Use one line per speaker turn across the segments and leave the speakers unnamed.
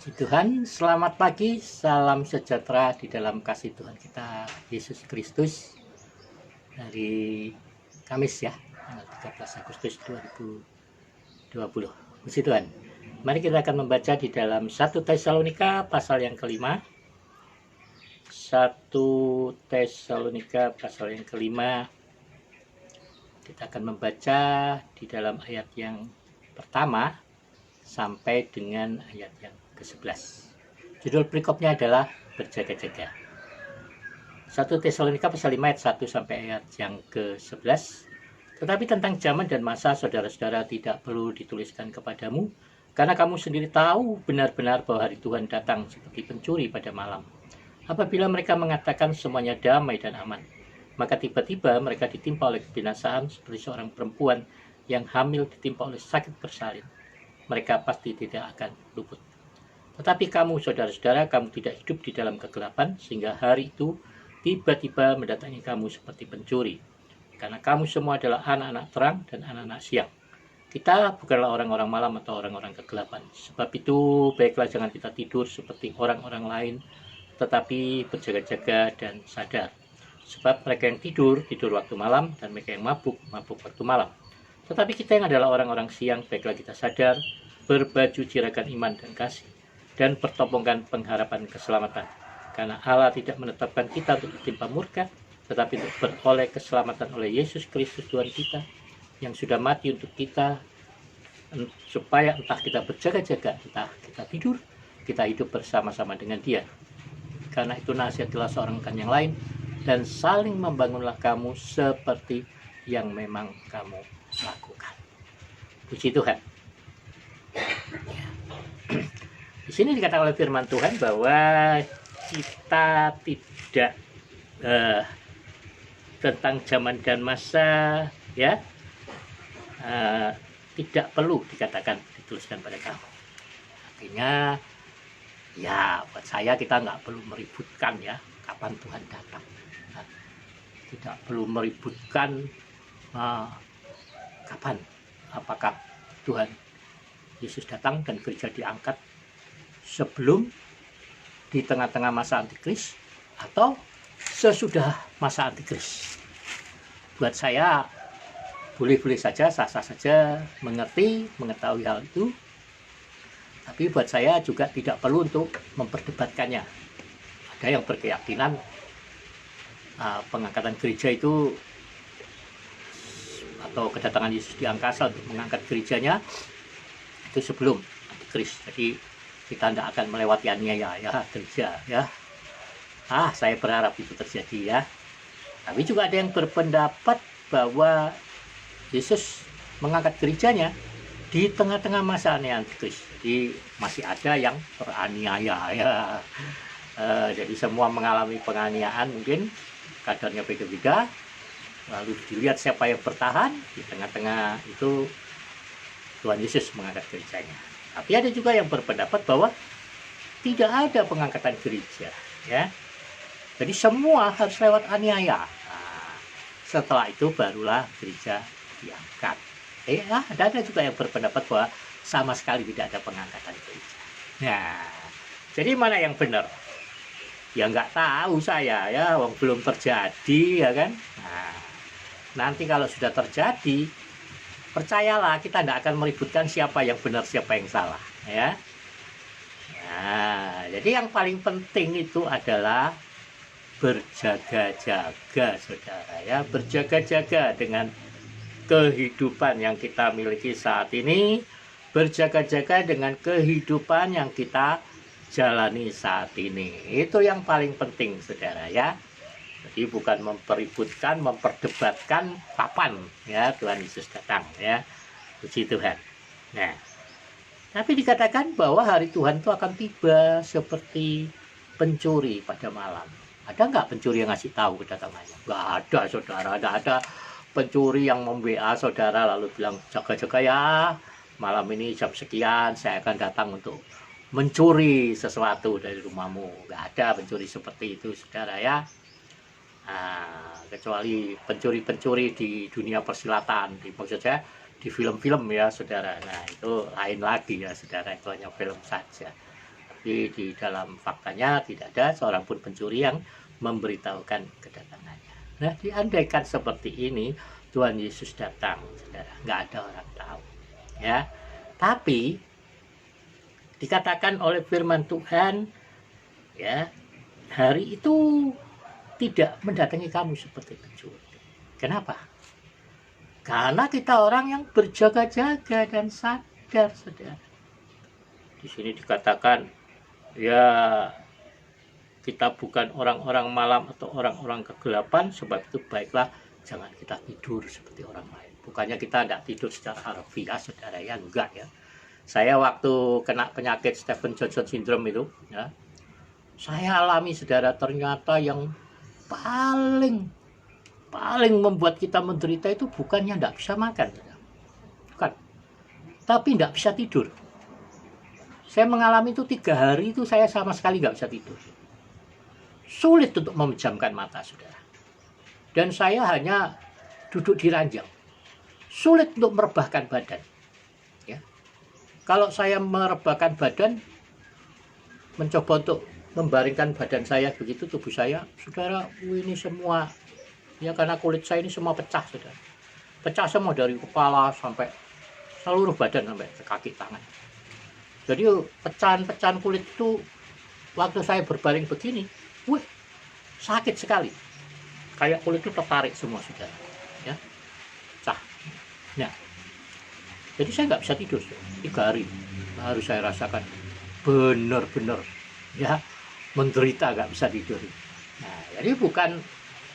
Puji Tuhan, selamat pagi, salam sejahtera di dalam kasih Tuhan kita Yesus Kristus. Hari Kamis ya, tanggal 13 Agustus 2020. Puji Tuhan. Mari kita akan membaca di dalam 1 Tesalonika pasal yang kelima. 1 Tesalonika pasal yang kelima. Kita akan membaca di dalam ayat yang pertama sampai dengan ayat yang ke-11. Judul perikopnya adalah berjaga-jaga. 1 Tesalonika pasal 5 ayat 1 sampai ayat yang ke-11. Tetapi tentang zaman dan masa saudara-saudara tidak perlu dituliskan kepadamu, karena kamu sendiri tahu benar-benar bahwa hari Tuhan datang seperti pencuri pada malam. Apabila mereka mengatakan semuanya damai dan aman, maka tiba-tiba mereka ditimpa oleh kebinasaan seperti seorang perempuan yang hamil ditimpa oleh sakit bersalin. Mereka pasti tidak akan luput. Tetapi kamu, saudara-saudara, kamu tidak hidup di dalam kegelapan, sehingga hari itu tiba-tiba mendatangi kamu seperti pencuri. Karena kamu semua adalah anak-anak terang dan anak-anak siang. Kita bukanlah orang-orang malam atau orang-orang kegelapan. Sebab itu, baiklah jangan kita tidur seperti orang-orang lain, tetapi berjaga-jaga dan sadar. Sebab mereka yang tidur waktu malam, dan mereka yang mabuk waktu malam. Tetapi kita yang adalah orang-orang siang, baiklah kita sadar, berbaju jiragan iman dan kasih, dan bertopongkan pengharapan keselamatan. Karena Allah tidak menetapkan kita untuk ditimpa murka, tetapi untuk beroleh keselamatan oleh Yesus Kristus Tuhan kita, yang sudah mati untuk kita, supaya entah kita berjaga-jaga, entah kita tidur, kita hidup bersama-sama dengan Dia. Karena itu nasihatilah seorang kan yang lain, dan saling membangunlah kamu seperti yang memang kamu lakukan. Puji Tuhan. Di sini dikatakan oleh firman Tuhan bahwa kita tidak tentang zaman dan masa ya tidak perlu dikatakan dituliskan pada kamu. Artinya ya buat saya kita nggak perlu meributkan ya kapan Tuhan datang. Tidak perlu meributkan kapan, apakah Tuhan Yesus datang dan gereja diangkat sebelum, di tengah-tengah masa antikris, atau sesudah masa antikris. Buat saya boleh-boleh saja, sah-sah saja mengetahui hal itu, tapi buat saya juga tidak perlu untuk memperdebatkannya. Ada yang berkeyakinan pengangkatan gereja itu atau kedatangan Yesus di angkasa untuk mengangkat gerejanya itu sebelum antikris. Jadi kita tidak akan melewati aniaya ya gereja ya. Saya berharap itu terjadi ya. Tapi juga ada yang berpendapat bahwa Yesus mengangkat gerejanya di tengah-tengah masa antikris. Jadi masih ada yang teraniaya ya. Jadi semua mengalami penganiayaan, mungkin kadarnya beda-beda. Lalu dilihat siapa yang bertahan, di tengah-tengah itu Tuhan Yesus mengangkat gerejanya. Tapi ada juga yang berpendapat bahwa tidak ada pengangkatan gereja ya. Jadi semua harus lewat aniaya. Setelah itu barulah gereja diangkat. Ada juga yang berpendapat bahwa sama sekali tidak ada pengangkatan gereja. Nah, jadi mana yang benar? Ya nggak tahu saya ya, wong belum terjadi ya kan. Nanti kalau sudah terjadi, percayalah kita tidak akan meributkan siapa yang benar siapa yang salah ya. Nah, jadi yang paling penting itu adalah berjaga-jaga saudara ya, berjaga-jaga dengan kehidupan yang kita miliki saat ini, berjaga-jaga dengan kehidupan yang kita jalani saat ini. Itu yang paling penting saudara ya. Jadi bukan mempeributkan, memperdebatkan kapan ya Tuhan Yesus datang ya. Puji Tuhan. Nah, tapi dikatakan bahwa hari Tuhan itu akan tiba seperti pencuri pada malam. Ada nggak pencuri yang ngasih tahu kedatangannya? Nggak ada saudara, nggak ada pencuri yang mem-WA saudara lalu bilang jaga-jaga ya, malam ini jam sekian saya akan datang untuk mencuri sesuatu dari rumahmu. Nggak ada pencuri seperti itu saudara ya. Kecuali pencuri-pencuri di dunia persilatan, maksudnya di film-film ya saudara. Nah itu lain lagi ya saudara, itu hanya film saja. Di dalam faktanya tidak ada seorang pun pencuri yang memberitahukan kedatangannya. Nah, diandaikan seperti ini, Tuhan Yesus datang, saudara, nggak ada orang tahu, ya. Tapi dikatakan oleh firman Tuhan, ya, hari itu tidak mendatangi kamu seperti pencuri. Kenapa? Karena kita orang yang berjaga-jaga dan sadar, saudara. Di sini dikatakan, ya, kita bukan orang-orang malam atau orang-orang kegelapan, sebab itu baiklah jangan kita tidur seperti orang lain. Bukannya kita tidak tidur secara harfiah, saudara, ya, enggak, ya. Saya waktu kena penyakit Stevens-Johnson syndrome itu, ya, saya alami, saudara, ternyata yang paling membuat kita menderita itu bukannya tidak bisa makan, saudara. Bukan, tapi tidak bisa tidur. Saya mengalami itu 3 hari itu saya sama sekali nggak bisa tidur. Sulit untuk memejamkan mata, saudara. Dan saya hanya duduk di ranjang. Sulit untuk merebahkan badan. Ya. Kalau saya merebahkan badan, mencoba untuk membaringkan badan saya begitu, tubuh saya, saudara, ini semua, ya, karena kulit saya ini semua pecah, saudara. Pecah semua dari kepala sampai seluruh badan sampai ke kaki tangan. Jadi pecahan-pecahan kulit itu waktu saya berbaring begini, sakit sekali. Kayak kulit itu tertarik semua, saudara. Ya, pecah. Nah, jadi saya nggak bisa tidur 3 hari. Baru saya rasakan benar-benar, ya, menderita, nggak bisa tidur. Nah, jadi bukan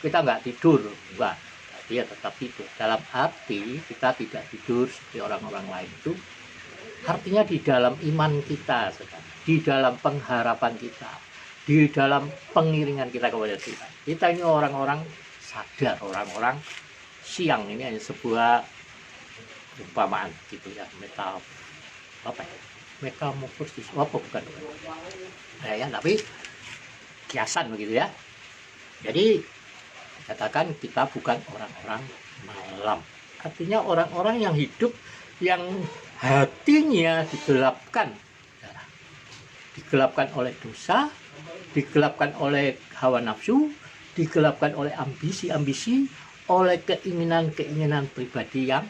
kita nggak tidur, enggak. Tapi ya tetap tidur. Dalam arti kita tidak tidur seperti orang-orang lain itu. Artinya di dalam iman kita, di dalam pengharapan kita, di dalam pengiringan kita kepada Tuhan. Kita ini orang-orang sadar, orang-orang siang. Ini hanya sebuah umpamaan gitu, ya, metamorfosis, bukan. Nah, ya, tapi kiasan begitu, ya. Jadi katakan kita bukan orang-orang malam. Artinya orang-orang yang hidup, yang hatinya digelapkan oleh dosa, digelapkan oleh hawa nafsu, digelapkan oleh ambisi-ambisi, oleh keinginan-keinginan pribadi yang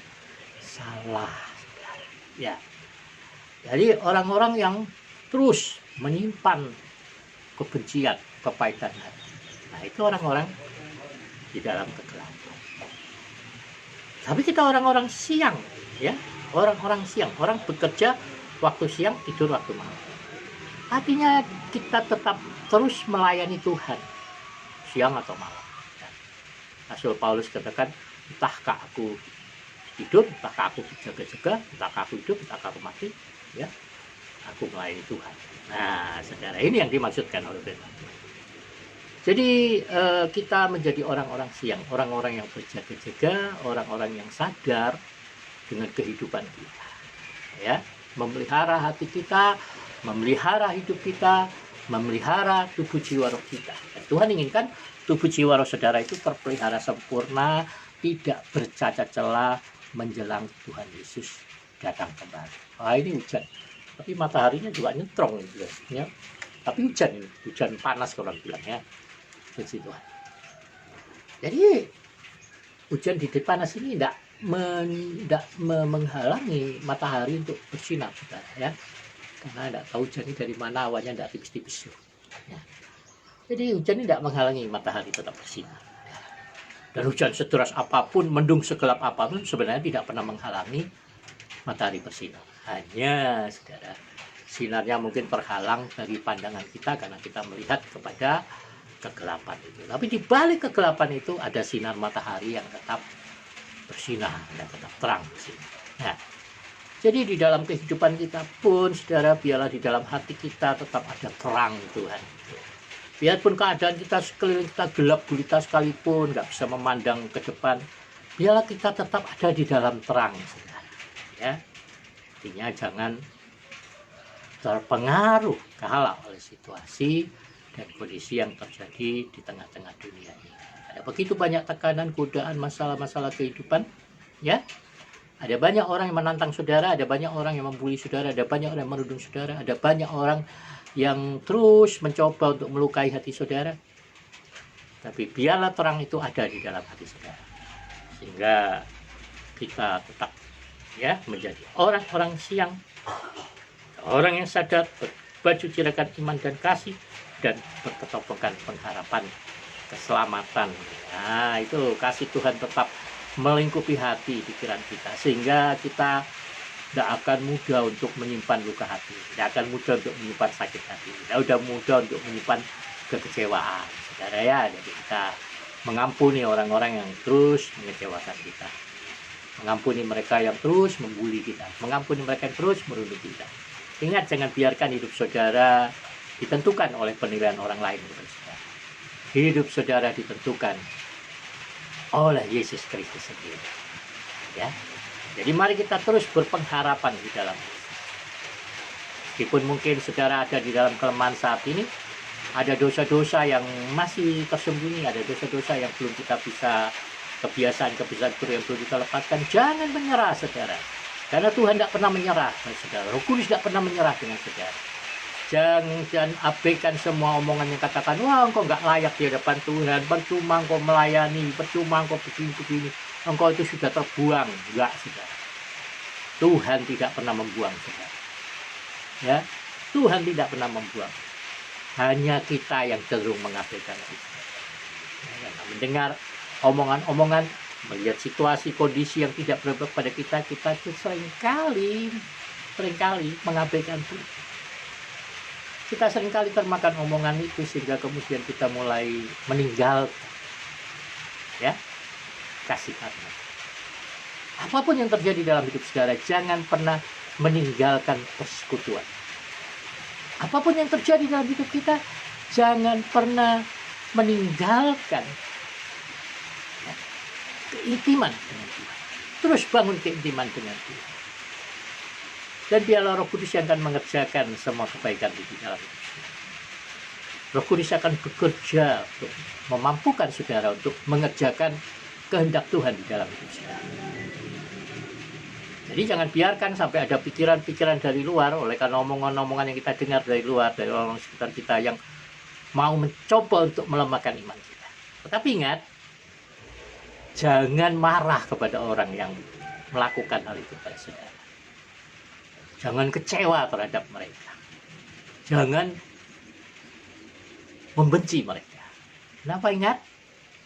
salah, ya. Jadi orang-orang yang terus menyimpan kebencian, kepahitan hati, nah, itu orang-orang di dalam kegelapan. Tapi kita orang-orang siang, ya, orang-orang siang, orang bekerja waktu siang, tidur waktu malam. Artinya kita tetap terus melayani Tuhan, siang atau malam. Rasul Paulus katakan, entahkah aku tidur, entahkah aku jaga-jaga, entahkah aku hidup, entahkah aku mati, ya, aku melayani Tuhan. Nah, saudara, ini yang dimaksudkan oleh firman. Jadi kita menjadi orang-orang siang, orang-orang yang berjaga-jaga, orang-orang yang sadar dengan kehidupan kita, ya, memelihara hati kita, memelihara hidup kita, memelihara tubuh jiwa roh kita. Dan Tuhan inginkan tubuh jiwa roh saudara itu terpelihara sempurna, tidak bercacat celah menjelang Tuhan Yesus datang kembali. Wah, ini hujan, tapi mataharinya juga nyetrong, ya. Tapi hujan ini, hujan panas kalau orang bilang, ya. Tuhan. Jadi hujan di panas ini tidak menghalangi matahari untuk bersinar, saudara, ya, karena tidak tahu hujan ini dari mana, awannya tidak tipis-tipis, ya. Jadi hujan ini tidak menghalangi matahari tetap bersinar, ya. Dan hujan sederas apapun, mendung segelap apapun, sebenarnya tidak pernah menghalangi matahari bersinar. Hanya, saudara, sinarnya mungkin terhalang dari pandangan kita karena kita melihat kepada kegelapan itu. Tapi di balik kegelapan itu ada sinar matahari yang tetap bersinar dan tetap terang. Nah, jadi di dalam kehidupan kita pun, saudara, biarlah di dalam hati kita tetap ada terang Tuhan. Biarpun keadaan kita sekeliling kita gelap gulita sekalipun, nggak bisa memandang ke depan, biarlah kita tetap ada di dalam terang, saudara, ya. Artinya jangan terpengaruh kalah oleh situasi dan kondisi yang terjadi di tengah-tengah dunia ini. Ada begitu banyak tekanan, godaan, masalah-masalah kehidupan, ya. Ada banyak orang yang menantang saudara, ada banyak orang yang membuli saudara, ada banyak orang yang menuding saudara, ada banyak orang yang terus mencoba untuk melukai hati saudara. Tapi biarlah terang itu ada di dalam hati saudara, sehingga kita tetap ya menjadi orang-orang siang, orang yang sadar, berbaju cirakan iman dan kasih, dan berketopongkan pengharapan keselamatan. Nah, itu kasih Tuhan tetap melingkupi hati pikiran kita, sehingga kita tidak akan mudah untuk menyimpan luka hati, tidak akan mudah untuk menyimpan sakit hati, tidak udah mudah untuk menyimpan kekecewaan, saudara ya. Jadi kita mengampuni orang-orang yang terus mengecewakan kita, mengampuni mereka yang terus membuli kita, mengampuni mereka yang terus merunuh kita. Ingat, jangan biarkan hidup saudara ditentukan oleh penilaian orang lain. Hidup saudara ditentukan oleh Yesus Kristus sendiri. Ya, jadi mari kita terus berpengharapan di dalam Yesus. Meskipun mungkin saudara ada di dalam kelemahan saat ini, ada dosa-dosa yang masih tersembunyi, ada dosa-dosa yang belum kita bisa, kebiasaan-kebiasaan yang belum kita lepaskan. Jangan menyerah saudara, karena Tuhan tidak pernah menyerah saudara. Roh Kudus tidak pernah menyerah dengan saudara. Jangan abaikan semua omongan yang katakan, wah engkau nggak layak di hadapan Tuhan, percuma engkau melayani, percuma engkau begini-begini, engkau itu sudah terbuang. Enggak saudara, Tuhan tidak pernah membuang saudara. Ya, Tuhan tidak pernah membuang. Hanya kita yang cenderung mengabaikan itu. Ya, mendengar omongan-omongan, melihat situasi kondisi yang tidak berbaik pada kita, kita itu seringkali mengabaikan itu. Kita seringkali termakan omongan itu, sehingga kemudian kita mulai meninggalkan ya kasih karunia. Apapun yang terjadi dalam hidup saudara, jangan pernah meninggalkan persekutuan. Apapun yang terjadi dalam hidup kita, jangan pernah meninggalkan ya, keintiman dengan Tuhan. Terus bangun keintiman dengan Tuhan. Dan biarlah Roh Kudus yang akan mengerjakan semua kebaikan di dalam hidup saudara. Roh Kudus akan bekerja untuk memampukan saudara untuk mengerjakan kehendak Tuhan di dalam hidup saudara. Jadi jangan biarkan sampai ada pikiran-pikiran dari luar, oleh karena omongan-omongan yang kita dengar dari luar, dari orang sekitar kita, yang mau mencoba untuk melemahkan iman kita. Tetapi ingat, jangan marah kepada orang yang melakukan hal itu pada saudara. Jangan kecewa terhadap mereka. Jangan membenci mereka. Kenapa? Ingat,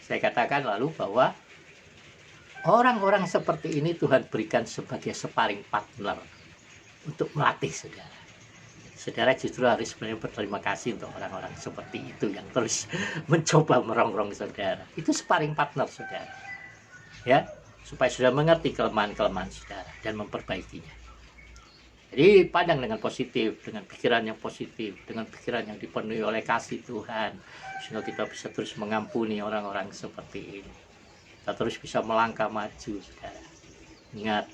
saya katakan lalu bahwa orang-orang seperti ini Tuhan berikan sebagai sparring partner untuk melatih saudara. Saudara justru harus sebenarnya berterima kasih untuk orang-orang seperti itu yang terus mencoba merongrong saudara. Itu sparring partner saudara. Ya, supaya saudara mengerti kelemahan-kelemahan saudara dan memperbaikinya. Jadi pandang dengan positif, dengan pikiran yang positif, dengan pikiran yang dipenuhi oleh kasih Tuhan, sehingga kita bisa terus mengampuni orang-orang seperti ini. Kita terus bisa melangkah maju, saudara. Ingat,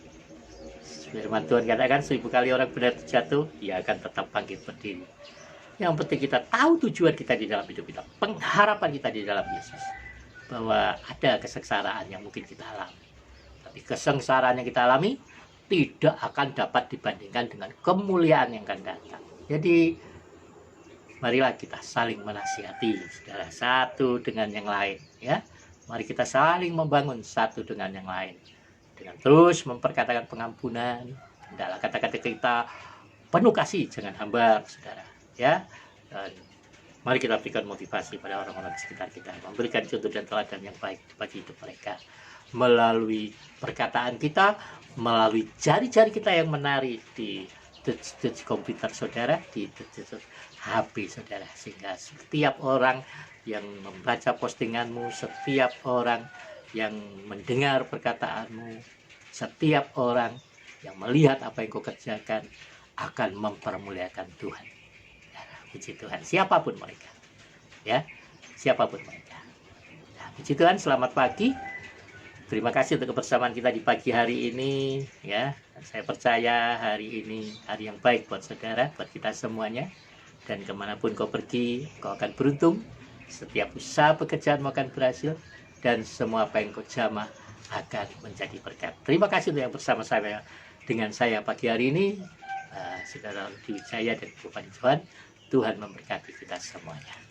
firman Tuhan katakan 1000 kali orang benar terjatuh, dia akan tetap bangkit berdiri. Yang penting kita tahu tujuan kita di dalam hidup kita, pengharapan kita di dalam Yesus, bahwa ada kesengsaraan yang mungkin kita alami. Tapi kesengsaraan yang kita alami tidak akan dapat dibandingkan dengan kemuliaan yang akan datang. Jadi marilah kita saling menasihati saudara, satu dengan yang lain ya. Mari kita saling membangun satu dengan yang lain, dengan terus memperkatakan pengampunan. Hendaklah kata-kata kita penuh kasih, jangan hambar saudara ya. Dan mari kita berikan motivasi pada orang-orang di sekitar kita, memberikan contoh dan teladan yang baik bagi hidup mereka, melalui perkataan kita, melalui jari-jari kita yang menari di touch komputer saudara, di touch HP saudara, sehingga setiap orang yang membaca postinganmu, setiap orang yang mendengar perkataanmu, setiap orang yang melihat apa yang kau kerjakan akan mempermuliakan Tuhan. Ya, puji Tuhan, siapapun mereka ya, siapapun mereka. Nah, puji Tuhan, selamat pagi. Terima kasih untuk kebersamaan kita di pagi hari ini ya. Saya percaya hari ini hari yang baik buat saudara, buat kita semuanya. Dan kemanapun kau pergi, kau akan beruntung. Setiap usaha pekerjaanmu akan berhasil, dan semua apa yang kau jamah akan menjadi berkat. Terima kasih untuk yang bersama-sama dengan saya pagi hari ini, Saudara Rudi Wijaya dan Bupati Johan. Tuhan memberkati kita semuanya.